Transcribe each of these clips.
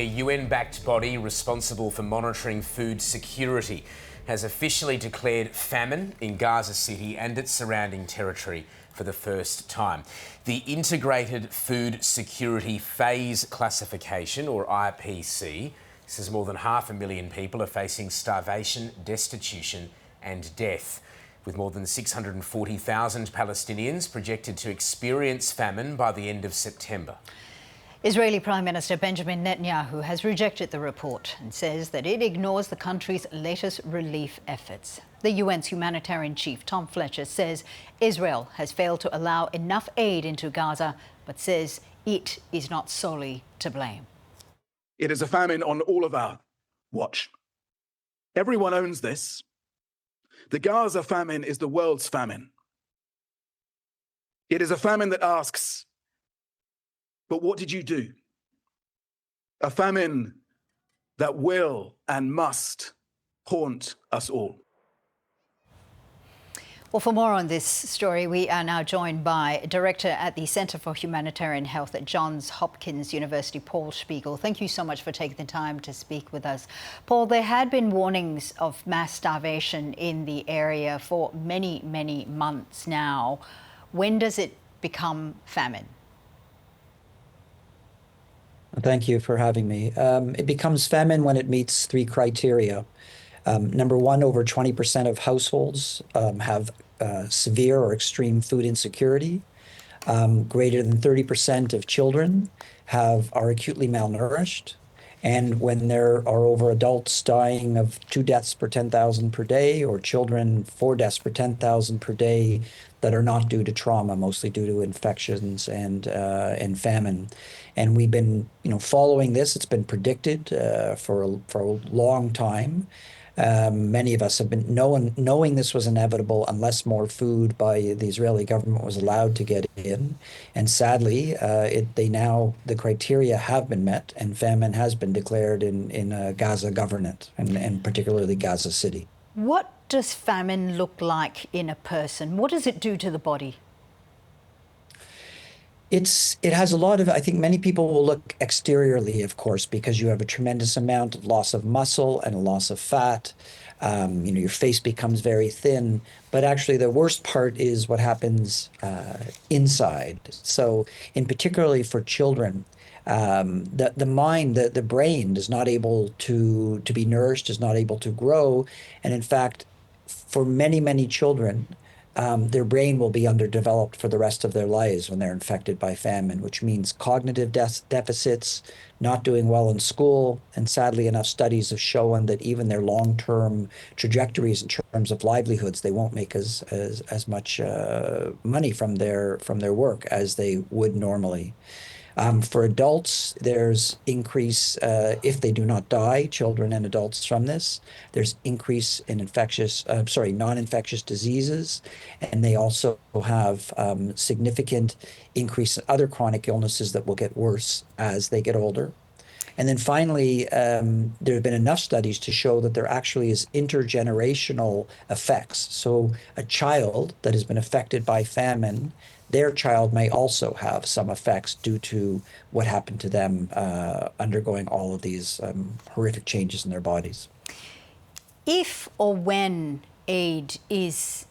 A UN-backed body responsible for monitoring food security has officially declared famine in Gaza City and its surrounding territory for the first time. The Integrated Food Security Phase Classification, or IPC, says more than 500,000 people are facing starvation, destitution and death, with more than 640,000 Palestinians projected to experience famine by the end of September. Israeli Prime Minister Benjamin Netanyahu has rejected the report and says that it ignores the country's latest relief efforts. The UN's humanitarian chief, Tom Fletcher, says Israel has failed to allow enough aid into Gaza, but says it is not solely to blame. It is a famine on all of our watch. Everyone owns this. The Gaza famine is the world's famine. It is a famine that asks, but what did you do? A famine that will and must haunt us all. Well, for more on this story, we are now joined by Director at the Center for Humanitarian Health at Johns Hopkins University, Paul Spiegel. Thank you so much for taking the time to speak with us. Paul, there had been warnings of mass starvation in the area for many, many months now. When does it become famine? Thank you for having me. It becomes famine when it meets three criteria. Number one, over 20% of households have severe or extreme food insecurity. Greater than 30% of children are acutely malnourished. And when there are over adults dying of 2 deaths per 10,000 per day, or children 4 deaths per 10,000 per day that are not due to trauma, mostly due to infections and famine. And we've been, following this. It's been predicted for a long time. Many of us have been knowing this was inevitable unless more food by the Israeli government was allowed to get in. And sadly, the criteria have been met, and famine has been declared in Gaza governorate, and particularly Gaza City. What does famine look like in a person? What does it do to the body? It has a lot of, I think many people will look exteriorly, of course, because you have a tremendous amount of loss of muscle and a loss of fat. Your face becomes very thin, but actually the worst part is what happens inside. So in particularly for children, the mind, the brain is not able to be nourished, is not able to grow. And in fact, for many, many children, their brain will be underdeveloped for the rest of their lives when they're infected by famine, which means cognitive deficits, not doing well in school. And sadly enough, studies have shown that even their long-term trajectories in terms of livelihoods, they won't make as much money from their work as they would normally. For adults, there's increase, if they do not die, children and adults from this, there's increase in non-infectious diseases, and they also have significant increase in other chronic illnesses that will get worse as they get older. And then finally, there have been enough studies to show that there actually is intergenerational effects. So a child that has been affected by famine, their child may also have some effects due to what happened to them undergoing all of these horrific changes in their bodies. If or when aid is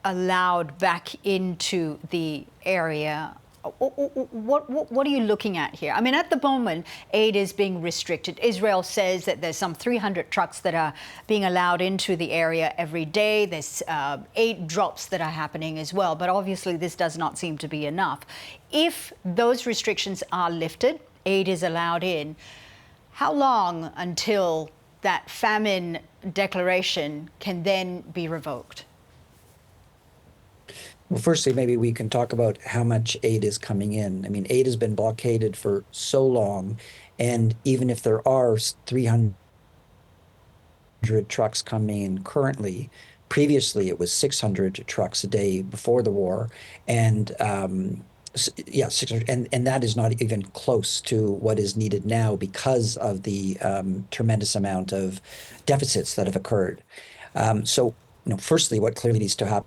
allowed back into the area, what are you looking at here? I mean, at the moment, aid is being restricted. Israel says that there's some 300 trucks that are being allowed into the area every day. There's 8 drops that are happening as well. But obviously, this does not seem to be enough. If those restrictions are lifted, aid is allowed in, how long until that famine declaration can then be revoked? Well, firstly, maybe we can talk about how much aid is coming in. I mean, aid has been blockaded for so long, and even if there are 300 trucks coming in currently, previously it was 600 trucks a day before the war, and 600, and that is not even close to what is needed now because of the tremendous amount of deficits that have occurred. Firstly, what clearly needs to happen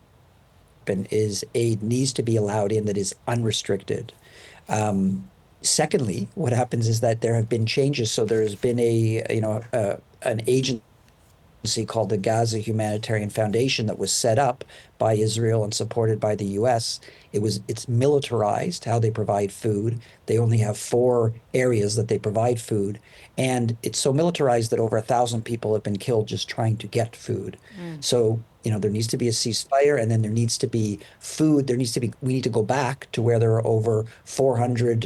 is aid needs to be allowed in that is unrestricted. Secondly, what happens is that there have been changes. So there's been an agency called the Gaza Humanitarian Foundation that was set up by Israel and supported by the US. It's militarized how they provide food. They only have 4 areas that they provide food. And it's so militarized that over 1,000 people have been killed just trying to get food. So, there needs to be a ceasefire, and then there needs to be food. We need to go back to where there are over 400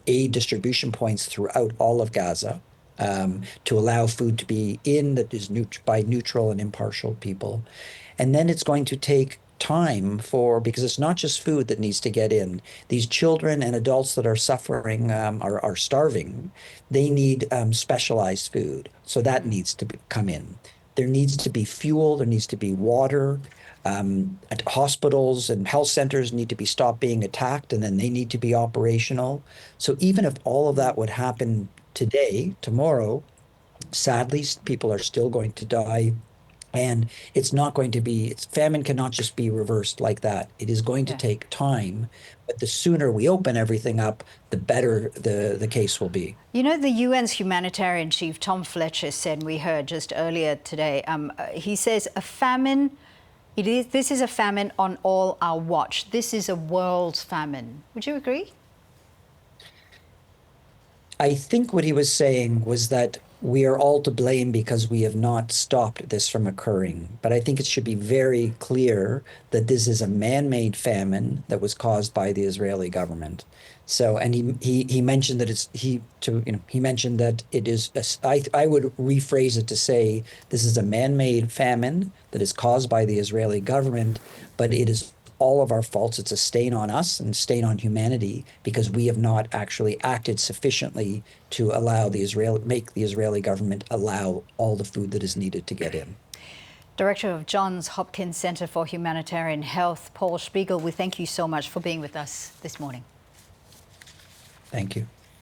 aid distribution points throughout all of Gaza, to allow food to be in that is by neutral and impartial people. And then it's going to take time because it's not just food that needs to get in. These children and adults that are suffering, are starving. They need specialized food. So that needs to come in. There needs to be fuel. There needs to be water. Hospitals and health centers need to be stopped being attacked, and then they need to be operational. So even if all of that would happen tomorrow, sadly, people are still going to die. And it's not going to be, famine cannot just be reversed like that. It is going to take time, but the sooner we open everything up, the better the case will be. The UN's humanitarian chief, Tom Fletcher, said, we heard just earlier today, he says this is a famine on all our watch. This is a world famine. Would you agree? I think what he was saying was that we are all to blame because we have not stopped this from occurring. But I think it should be very clear that this is a man-made famine that was caused by the Israeli government. So, and he mentioned that he mentioned that it is. I would rephrase it to say this is a man-made famine that is caused by the Israeli government, but it is all of our faults. It's a stain on us and a stain on humanity because we have not actually acted sufficiently to make the Israeli government allow all the food that is needed to get in. Director of Johns Hopkins Center for Humanitarian Health, Paul Spiegel, we thank you so much for being with us this morning. Thank you.